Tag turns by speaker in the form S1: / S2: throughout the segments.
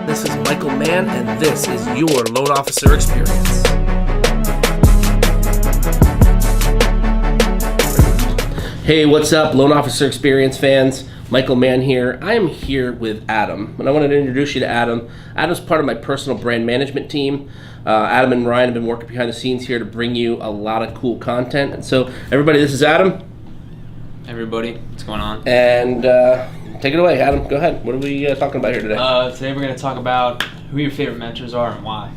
S1: This is Michael Mann, and this is your Loan Officer Experience. Hey, what's up, Loan Officer Experience fans? Michael Mann here. I am here with Adam, and I wanted to introduce you to Adam. Adam's part of my personal brand management team. Adam and Ryan have been working behind the scenes here to bring you a lot of cool content. And so, everybody, this is Adam.
S2: Everybody, what's going on?
S1: And take it away, Adam. Go ahead. What are we talking about here today?
S2: Today we're going to talk about who your favorite mentors are and why.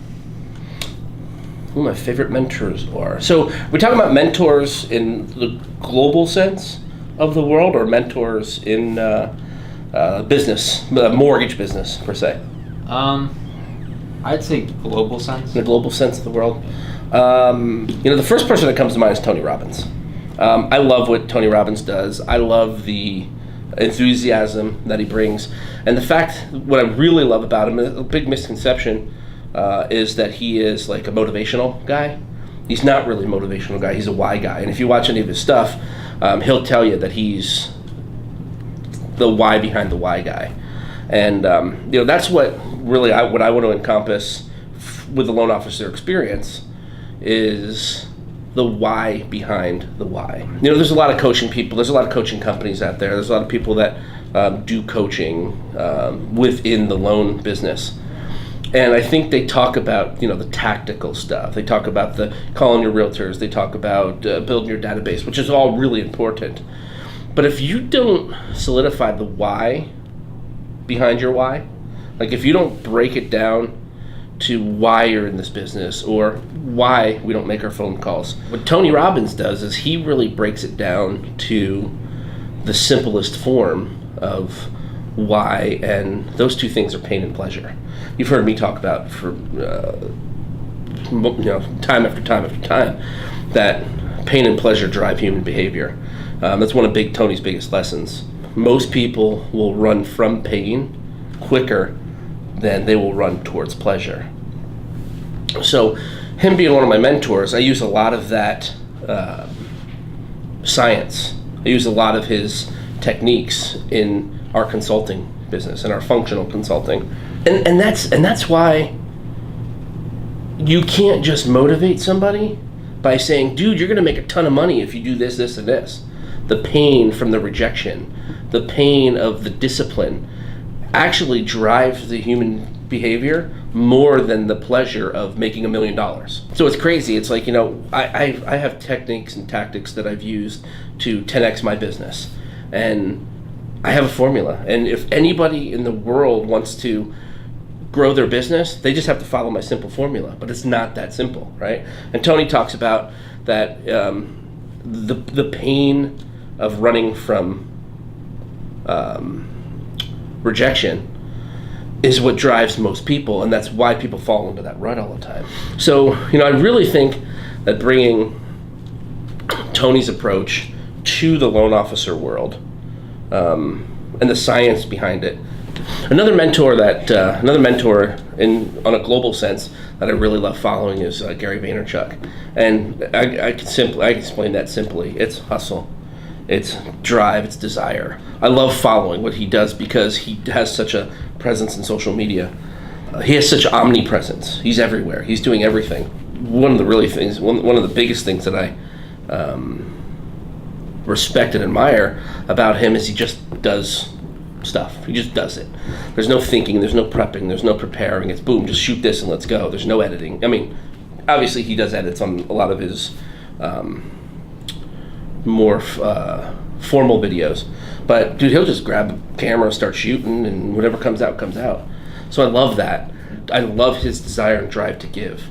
S1: Who my favorite mentors are. So we're talking about mentors in the global sense of the world, or mentors in business, mortgage business per se.
S2: I'd say global sense.
S1: In the global sense of the world. The first person that comes to mind is Tony Robbins. I love what Tony Robbins does. I love the enthusiasm that he brings, and the fact, what I really love about him, a big misconception is that he is like a motivational guy. He's not really a motivational guy. He's a why guy. And if you watch any of his stuff, he'll tell you that he's the why behind the why guy. And that's what really what I want to encompass with the loan officer experience is the why behind the why. There's a lot of coaching people. There's a lot of coaching companies out there. There's a lot of people that do coaching within the loan business. And I think they talk about, the tactical stuff. They talk about the calling your realtors. They talk about building your database, which is all really important. But if you don't solidify the why behind your why, like if you don't break it down to why you're in this business or why we don't make our phone calls, what Tony Robbins does is he really breaks it down to the simplest form of why, and those two things are pain and pleasure. You've heard me talk about for time after time after time that pain and pleasure drive human behavior. That's one of Tony's biggest lessons. Most people will run from pain quicker than they will run towards pleasure. So him being one of my mentors, I use a lot of that science. I use a lot of his techniques in our consulting business and our functional consulting. And that's why you can't just motivate somebody by saying, dude, you're going to make a ton of money if you do this, this, and this. The pain from the rejection, the pain of the discipline actually drives the human behavior more than the pleasure of making $1 million. So it's crazy. It's like, I have techniques and tactics that I've used to 10x my business. And I have a formula. And if anybody in the world wants to grow their business, they just have to follow my simple formula. But it's not that simple, right? And Tony talks about that the pain of running from rejection is what drives most people, and that's why people fall into that rut all the time. So, I really think that bringing Tony's approach to the loan officer world and the science behind it. Another mentor on a global sense that I really love following is Gary Vaynerchuk, and I can explain that simply. It's hustle, it's drive, it's desire. I love following what he does because he has such a presence in social media. He has such omnipresence. He's everywhere. He's doing everything. One of the biggest things that I respect and admire about him is he just does stuff. He just does it. There's no thinking, there's no prepping, there's no preparing. It's boom, just shoot this and let's go. There's no editing. I mean, obviously he does edits on a lot of his more formal videos. But dude, he'll just grab a camera, start shooting, and whatever comes out, comes out. So I love that. I love his desire and drive to give,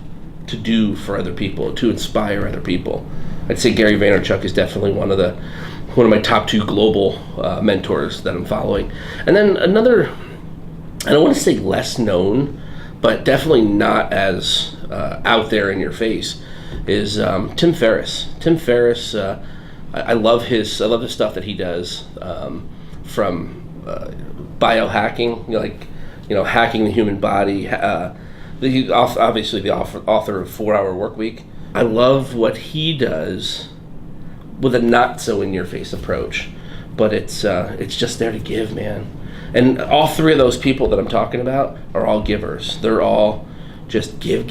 S1: to do for other people, to inspire other people. I'd say Gary Vaynerchuk is definitely one of my top 2 global mentors that I'm following. And then another, I don't want to say less known, but definitely not as out there in your face, is Tim Ferriss. Tim Ferriss, I love his stuff that he does, from biohacking, hacking the human body. He's obviously the author of 4-Hour Workweek. I love what he does with a not so in your face approach, but it's just there to give, man. And all three of those people that I'm talking about are all givers. They're all just give.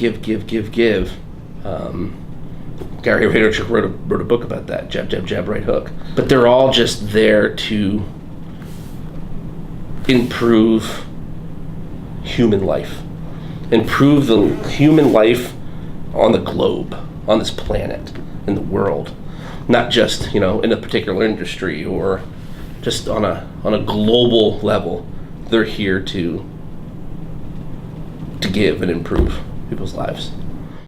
S1: Gary Vaynerchuk wrote a book about that, jab, jab, jab, right hook. But they're all just there to improve human life. Improve the human life on the globe, on this planet, in the world. Not just, in a particular industry or just on a global level. They're here to give and improve people's lives.